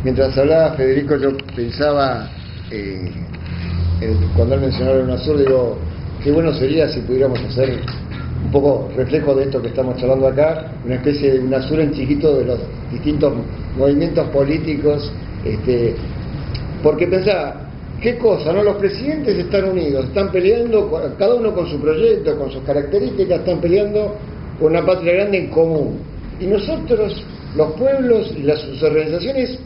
Mientras hablaba Federico, yo pensaba, cuando él mencionaba el UNASUR, digo, qué bueno sería si pudiéramos hacer un poco reflejo de esto que estamos charlando acá, una especie de UNASUR en chiquito de los distintos movimientos políticos, porque pensaba, qué cosa, ¿no? Los presidentes están unidos, están peleando, cada uno con su proyecto, con sus características, están peleando por una patria grande en común. Y nosotros, los pueblos y sus organizaciones,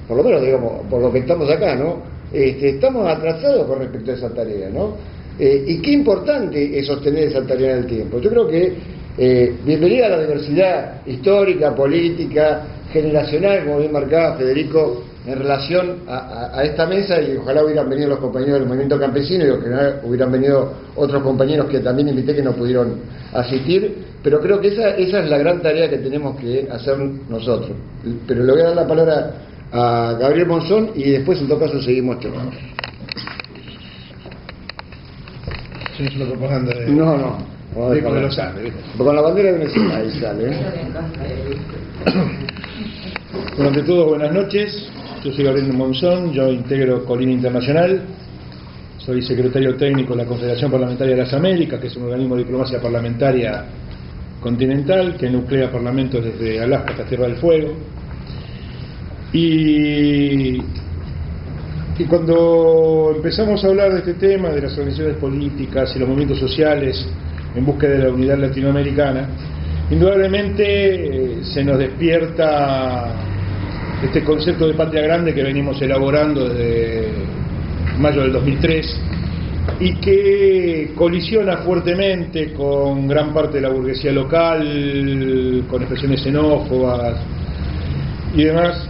por lo menos, digamos, por lo que estamos acá, ¿no? Estamos atrasados con respecto a esa tarea, ¿no? Y qué importante es sostener esa tarea en el tiempo. Yo creo que bienvenida a la diversidad histórica, política, generacional, como bien marcaba Federico, en relación a esta mesa, y ojalá hubieran venido los compañeros del movimiento campesino y ojalá hubieran venido otros compañeros que también invité que no pudieron asistir, pero creo que esa es la gran tarea que tenemos que hacer nosotros. Pero le voy a dar la palabra a Gabriel Monzón y después en todo caso seguimos charlando. Sí, es una propaganda de... No. De los Andes, ¿viste? Con la bandera de Venezuela, ahí sale. Bueno, ante todo, buenas noches. Yo soy Gabriel Monzón, yo integro Colina Internacional, soy secretario técnico de la Confederación Parlamentaria de las Américas, que es un organismo de diplomacia parlamentaria continental que nuclea parlamentos desde Alaska hasta Tierra del Fuego. Y cuando empezamos a hablar de este tema, de las organizaciones políticas y los movimientos sociales en búsqueda de la unidad latinoamericana, indudablemente se nos despierta este concepto de patria grande que venimos elaborando desde mayo del 2003 y que colisiona fuertemente con gran parte de la burguesía local, con expresiones xenófobas y demás.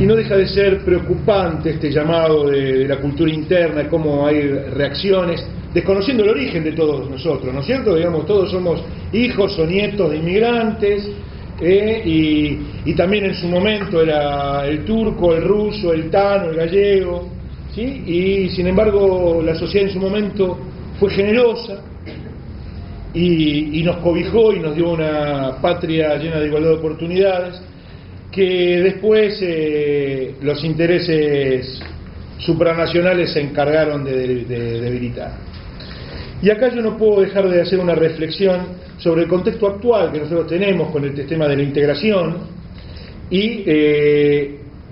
Y no deja de ser preocupante este llamado de la cultura interna, de cómo hay reacciones, desconociendo el origen de todos nosotros, ¿no es cierto? Digamos, todos somos hijos o nietos de inmigrantes, y también en su momento era el turco, el ruso, el tano, el gallego, ¿sí? Y sin embargo la sociedad en su momento fue generosa y nos cobijó y nos dio una patria llena de igualdad de oportunidades, que después los intereses supranacionales se encargaron de debilitar. Y acá yo no puedo dejar de hacer una reflexión sobre el contexto actual que nosotros tenemos con el tema de la integración y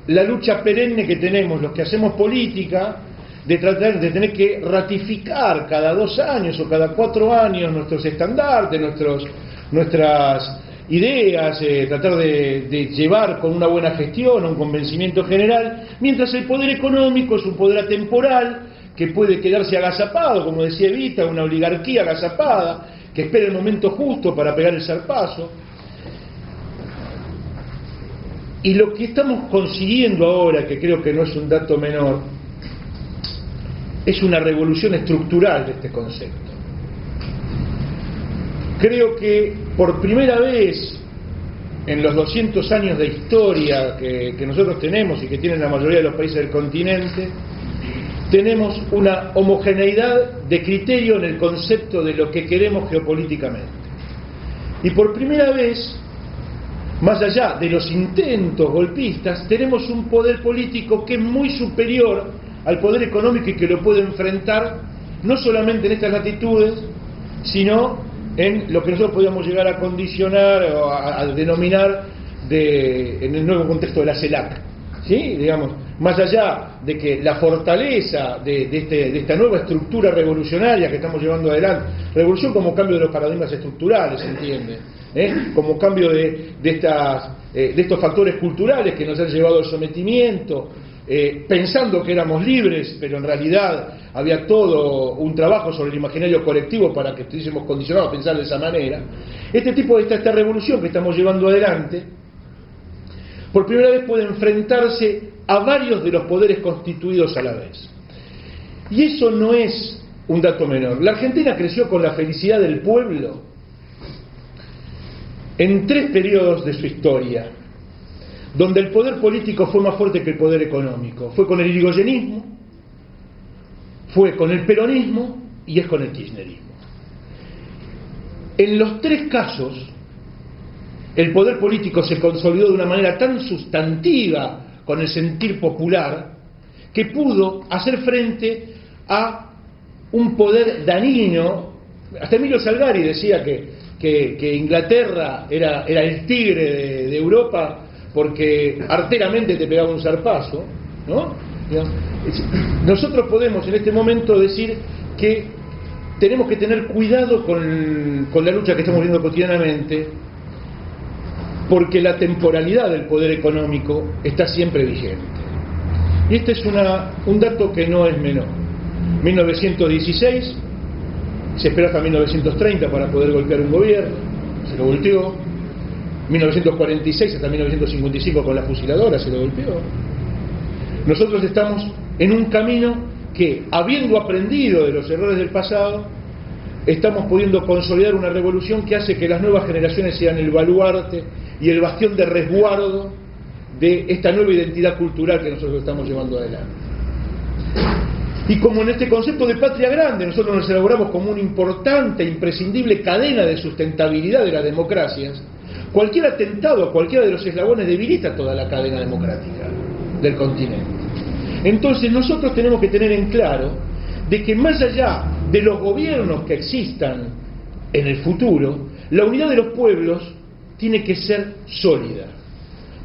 la lucha perenne que tenemos los que hacemos política de tratar de tener que ratificar cada 2 años o cada 4 años nuestros estandartes, nuestras ideas, tratar de llevar con una buena gestión, un convencimiento general, mientras el poder económico es un poder atemporal que puede quedarse agazapado, como decía Evita, una oligarquía agazapada, que espera el momento justo para pegar el zarpazo. Y lo que estamos consiguiendo ahora, que creo que no es un dato menor, es una revolución estructural de este concepto. Creo que por primera vez en los 200 años de historia que nosotros tenemos y que tienen la mayoría de los países del continente, tenemos una homogeneidad de criterio en el concepto de lo que queremos geopolíticamente. Y por primera vez, más allá de los intentos golpistas, tenemos un poder político que es muy superior al poder económico y que lo puede enfrentar no solamente en estas latitudes, sino en lo que nosotros podríamos llegar a condicionar o a denominar en el nuevo contexto de la CELAC. ¿Sí? Digamos, más allá de que la fortaleza de esta nueva estructura revolucionaria que estamos llevando adelante, revolución como cambio de los paradigmas estructurales, ¿se entiende? Como cambio de estos factores culturales que nos han llevado al sometimiento, pensando que éramos libres, pero en realidad había todo un trabajo sobre el imaginario colectivo para que estuviésemos condicionados a pensar de esa manera. Este tipo de esta revolución que estamos llevando adelante, por primera vez puede enfrentarse a varios de los poderes constituidos a la vez. Y eso no es un dato menor. La Argentina creció con la felicidad del pueblo en 3 periodos de su historia, donde el poder político fue más fuerte que el poder económico. Fue con el irigoyenismo, fue con el peronismo y es con el kirchnerismo. En los 3 casos, el poder político se consolidó de una manera tan sustantiva con el sentir popular que pudo hacer frente a un poder dañino. Hasta Emilio Salgari decía que Inglaterra era el tigre de Europa porque arteramente te pegaba un zarpazo, ¿no? Nosotros podemos en este momento decir que tenemos que tener cuidado con la lucha que estamos viendo cotidianamente, porque la temporalidad del poder económico está siempre vigente. Y este es un dato que no es menor. 1916, se espera hasta 1930 para poder golpear un gobierno, se lo golpeó. 1946 hasta 1955 con la fusiladora se lo golpeó. Nosotros estamos en un camino que, habiendo aprendido de los errores del pasado, estamos pudiendo consolidar una revolución que hace que las nuevas generaciones sean el baluarte y el bastión de resguardo de esta nueva identidad cultural que nosotros estamos llevando adelante. Y como en este concepto de patria grande nosotros nos elaboramos como una importante e imprescindible cadena de sustentabilidad de las democracias, cualquier atentado a cualquiera de los eslabones debilita toda la cadena democrática del continente. Entonces nosotros tenemos que tener en claro de que más allá de los gobiernos que existan en el futuro, la unidad de los pueblos tiene que ser sólida,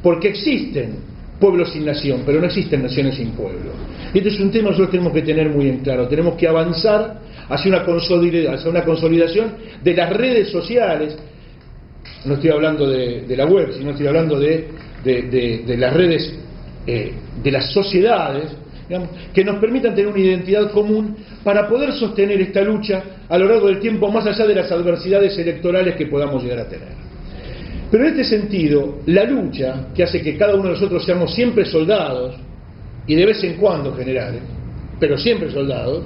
porque existen pueblos sin nación, pero no existen naciones sin pueblo. Y este es un tema que nosotros tenemos que tener muy en claro. Tenemos que avanzar hacia una consolidación de las redes sociales. No estoy hablando de la web, sino estoy hablando de las redes, de las sociedades, digamos, que nos permitan tener una identidad común para poder sostener esta lucha a lo largo del tiempo, más allá de las adversidades electorales que podamos llegar a tener. Pero en este sentido, la lucha que hace que cada uno de nosotros seamos siempre soldados, y de vez en cuando generales, pero siempre soldados,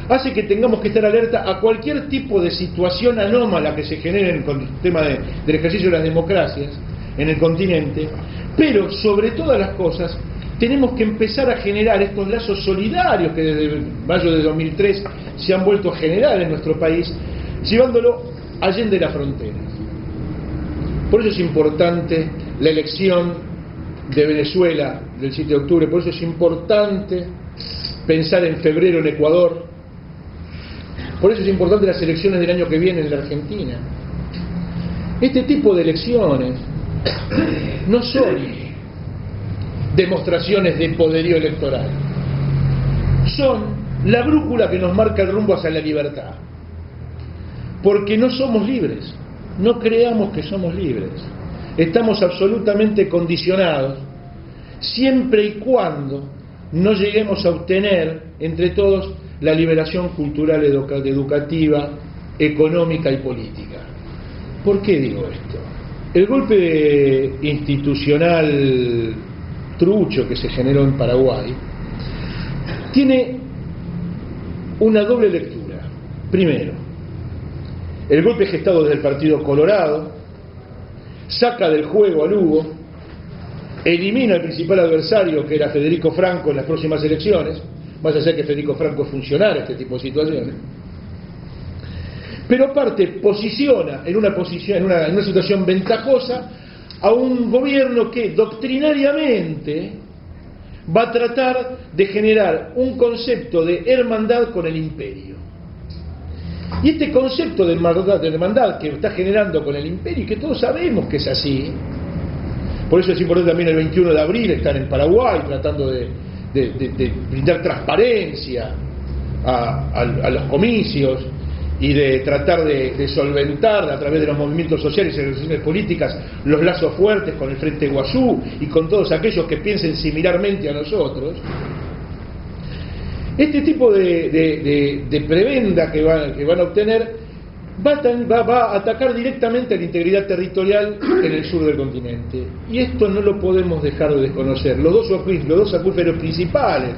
hace que tengamos que estar alerta a cualquier tipo de situación anómala que se genere con el tema del ejercicio de las democracias en el continente, pero sobre todas las cosas tenemos que empezar a generar estos lazos solidarios que desde mayo de 2003 se han vuelto a generar en nuestro país, llevándolo allende las fronteras. Por eso es importante la elección de Venezuela del 7 de octubre, por eso es importante pensar en febrero en Ecuador, por eso es importante las elecciones del año que viene en la Argentina. Este tipo de elecciones no son demostraciones de poderío electoral, son la brújula que nos marca el rumbo hacia la libertad, porque no somos libres, no creamos que somos libres, estamos absolutamente condicionados siempre y cuando no lleguemos a obtener entre todos la liberación cultural, educativa, económica y política. ¿Por qué digo esto? El golpe institucional trucho que se generó en Paraguay tiene una doble lectura. Primero, el golpe gestado desde el Partido Colorado saca del juego a Lugo, elimina al principal adversario que era Federico Franco en las próximas elecciones, más allá que Federico Franco funcionara este tipo de situaciones, pero aparte posiciona en una situación ventajosa a un gobierno que doctrinariamente va a tratar de generar un concepto de hermandad con el imperio. Y este concepto de hermandad que está generando con el imperio, y que todos sabemos que es así, por eso es importante también el 21 de abril estar en Paraguay tratando de brindar transparencia a los comicios y de tratar de solventar a través de los movimientos sociales y organizaciones políticas los lazos fuertes con el Frente Guazú y con todos aquellos que piensen similarmente a nosotros. Este tipo de prebenda que van a obtener va a atacar directamente a la integridad territorial en el sur del continente. Y esto no lo podemos dejar de desconocer. Los dos acuíferos principales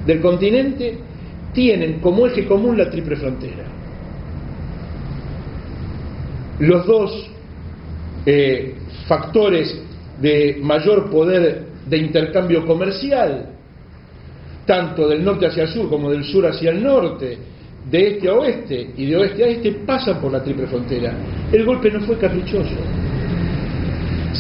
del continente tienen como eje común la triple frontera. Los dos factores de mayor poder de intercambio comercial, tanto del norte hacia el sur como del sur hacia el norte, de este a oeste y de oeste a este, pasan por la triple frontera. El golpe no fue caprichoso.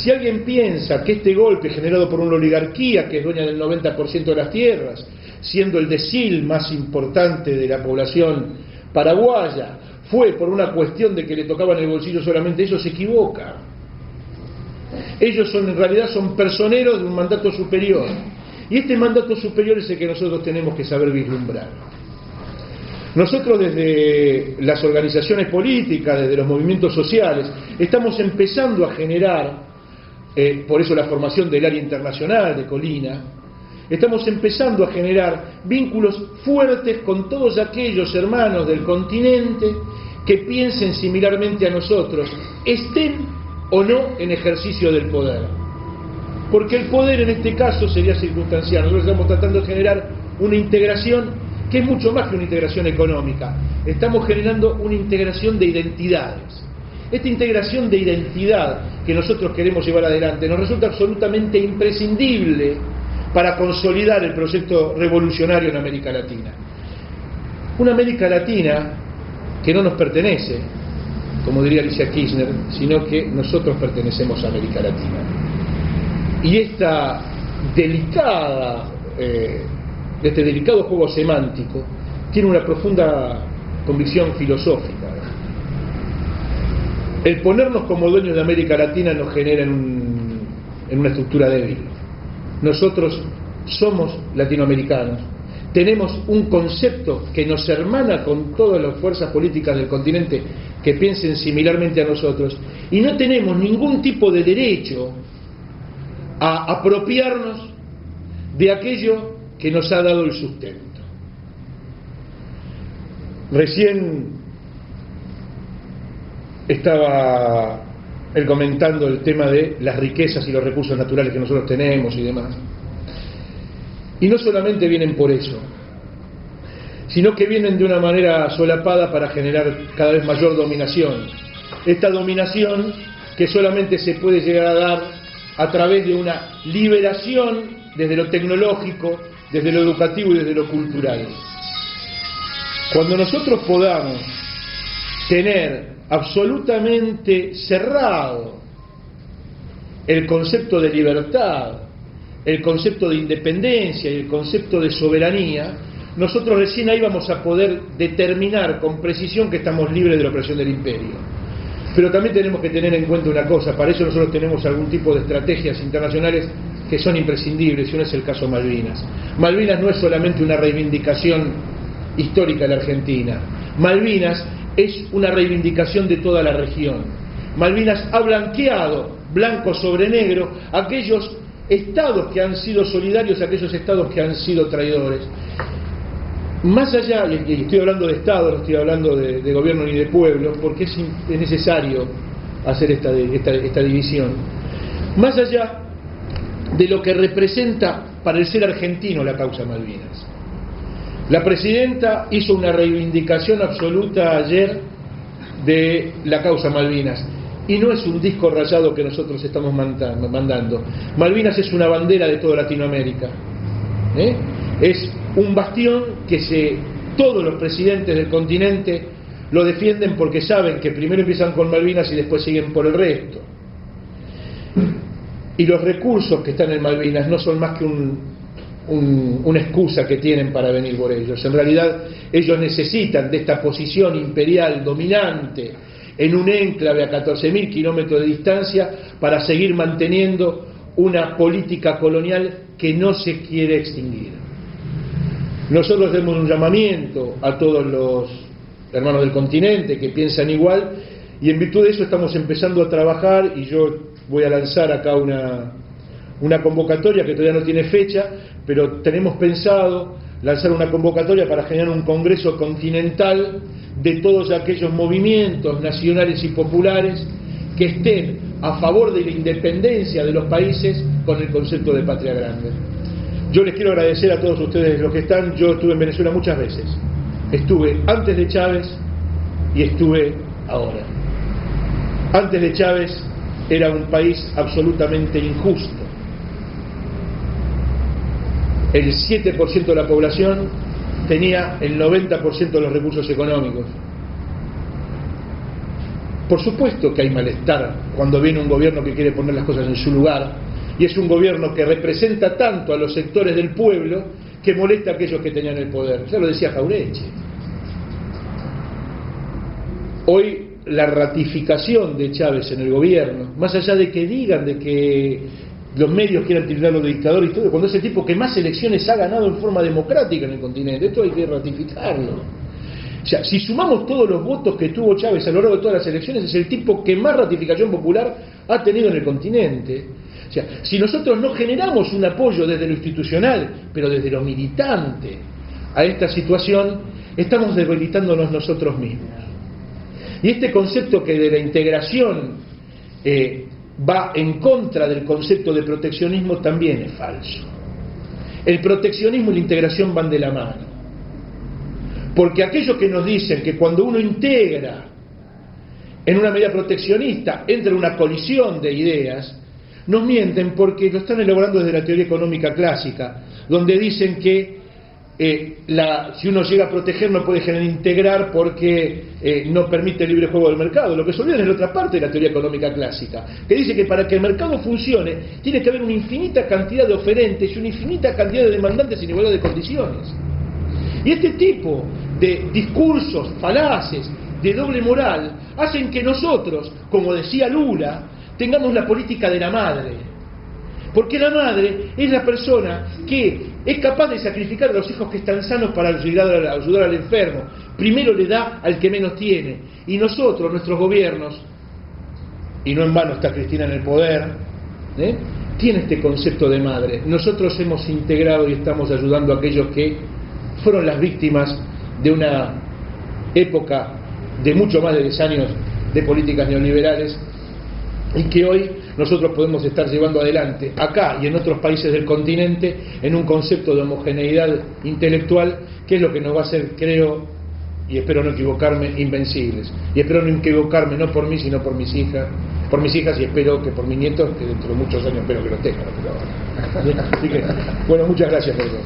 Si alguien piensa que este golpe generado por una oligarquía que es dueña del 90% de las tierras, siendo el decil más importante de la población paraguaya, fue por una cuestión de que le tocaban el bolsillo solamente ellos, se equivoca. Ellos en realidad son personeros de un mandato superior. Y este mandato superior es el que nosotros tenemos que saber vislumbrar. Nosotros desde las organizaciones políticas, desde los movimientos sociales, estamos empezando a generar, por eso la formación del área internacional de Colina, estamos empezando a generar vínculos fuertes con todos aquellos hermanos del continente que piensen similarmente a nosotros, estén o no en ejercicio del poder. Porque el poder en este caso sería circunstancial. Nosotros estamos tratando de generar una integración que es mucho más que una integración económica. Estamos generando una integración de identidades. Esta integración de identidad que nosotros queremos llevar adelante nos resulta absolutamente imprescindible para consolidar el proyecto revolucionario en América Latina. Una América Latina que no nos pertenece, como diría Alicia Kirchner, sino que nosotros pertenecemos a América Latina. Y este delicado juego semántico tiene una profunda convicción filosófica. El ponernos como dueños de América Latina nos genera en una estructura débil. Nosotros somos latinoamericanos, tenemos un concepto que nos hermana con todas las fuerzas políticas del continente que piensen similarmente a nosotros, y no tenemos ningún tipo de derecho a apropiarnos de aquello que nos ha dado el sustento. Recién estaba él comentando el tema de las riquezas y los recursos naturales que nosotros tenemos y demás. Y no solamente vienen por eso, sino que vienen de una manera solapada para generar cada vez mayor dominación. Esta dominación que solamente se puede llegar a dar a través de una liberación desde lo tecnológico, desde lo educativo y desde lo cultural. Cuando nosotros podamos tener absolutamente cerrado el concepto de libertad, el concepto de independencia y el concepto de soberanía, nosotros recién ahí vamos a poder determinar con precisión que estamos libres de la opresión del imperio. Pero también tenemos que tener en cuenta una cosa, para eso nosotros tenemos algún tipo de estrategias internacionales que son imprescindibles, y uno es el caso Malvinas. Malvinas no es solamente una reivindicación histórica de la Argentina, Malvinas es una reivindicación de toda la región. Malvinas ha blanqueado, blanco sobre negro, aquellos estados que han sido solidarios, aquellos estados que han sido traidores. Más allá, y estoy hablando de Estado, no estoy hablando de gobierno ni de pueblo, porque es necesario hacer esta división, más allá de lo que representa para el ser argentino la causa Malvinas. La presidenta hizo una reivindicación absoluta ayer de la causa Malvinas, y no es un disco rayado que nosotros estamos mandando. Malvinas es una bandera de toda Latinoamérica, es un bastión que todos los presidentes del continente lo defienden porque saben que primero empiezan con Malvinas y después siguen por el resto. Y los recursos que están en Malvinas no son más que una excusa que tienen para venir por ellos. En realidad ellos necesitan de esta posición imperial dominante en un enclave a 14.000 kilómetros de distancia para seguir manteniendo una política colonial que no se quiere extinguir. Nosotros hacemos un llamamiento a todos los hermanos del continente que piensan igual, y en virtud de eso estamos empezando a trabajar, y yo voy a lanzar acá una convocatoria que todavía no tiene fecha, pero tenemos pensado lanzar una convocatoria para generar un congreso continental de todos aquellos movimientos nacionales y populares que estén a favor de la independencia de los países con el concepto de patria grande. Yo les quiero agradecer a todos ustedes los que están. Yo estuve en Venezuela muchas veces. Estuve antes de Chávez y estuve ahora. Antes de Chávez era un país absolutamente injusto. El 7% de la población tenía el 90% de los recursos económicos. Por supuesto que hay malestar cuando viene un gobierno que quiere poner las cosas en su lugar, y es un gobierno que representa tanto a los sectores del pueblo que molesta a aquellos que tenían el poder. Ya lo decía Jauretche. Hoy la ratificación de Chávez en el gobierno, más allá de que digan, de que los medios quieran tildarlo de dictador y todo, cuando es el tipo que más elecciones ha ganado en forma democrática en el continente, esto hay que ratificarlo. O sea, si sumamos todos los votos que tuvo Chávez a lo largo de todas las elecciones, es el tipo que más ratificación popular ha tenido en el continente. O sea, si nosotros no generamos un apoyo desde lo institucional, pero desde lo militante a esta situación, estamos debilitándonos nosotros mismos. Y este concepto que de la integración va en contra del concepto de proteccionismo también es falso. El proteccionismo y la integración van de la mano. Porque aquellos que nos dicen que cuando uno integra en una medida proteccionista entra en una colisión de ideas, nos mienten porque lo están elaborando desde la teoría económica clásica, donde dicen que si uno llega a proteger no puede generar integrar porque no permite el libre juego del mercado. Lo que se olvida es la otra parte de la teoría económica clásica, que dice que para que el mercado funcione tiene que haber una infinita cantidad de oferentes y una infinita cantidad de demandantes en igualdad de condiciones. Y este tipo de discursos falaces, de doble moral, hacen que nosotros, como decía Lula, tengamos la política de la madre. Porque la madre es la persona que es capaz de sacrificar a los hijos que están sanos para ayudar al enfermo. Primero le da al que menos tiene. Y nosotros, nuestros gobiernos, y no en vano está Cristina en el poder, tiene este concepto de madre. Nosotros hemos integrado y estamos ayudando a aquellos que fueron las víctimas de una época de mucho más de 10 años de políticas neoliberales y que hoy nosotros podemos estar llevando adelante acá y en otros países del continente en un concepto de homogeneidad intelectual que es lo que nos va a hacer, creo, y espero no equivocarme, invencibles. Y espero no equivocarme no por mí sino por mis hijas y espero que por mis nietos, que dentro de muchos años espero que los tengan. Así que, bueno, muchas gracias por todo.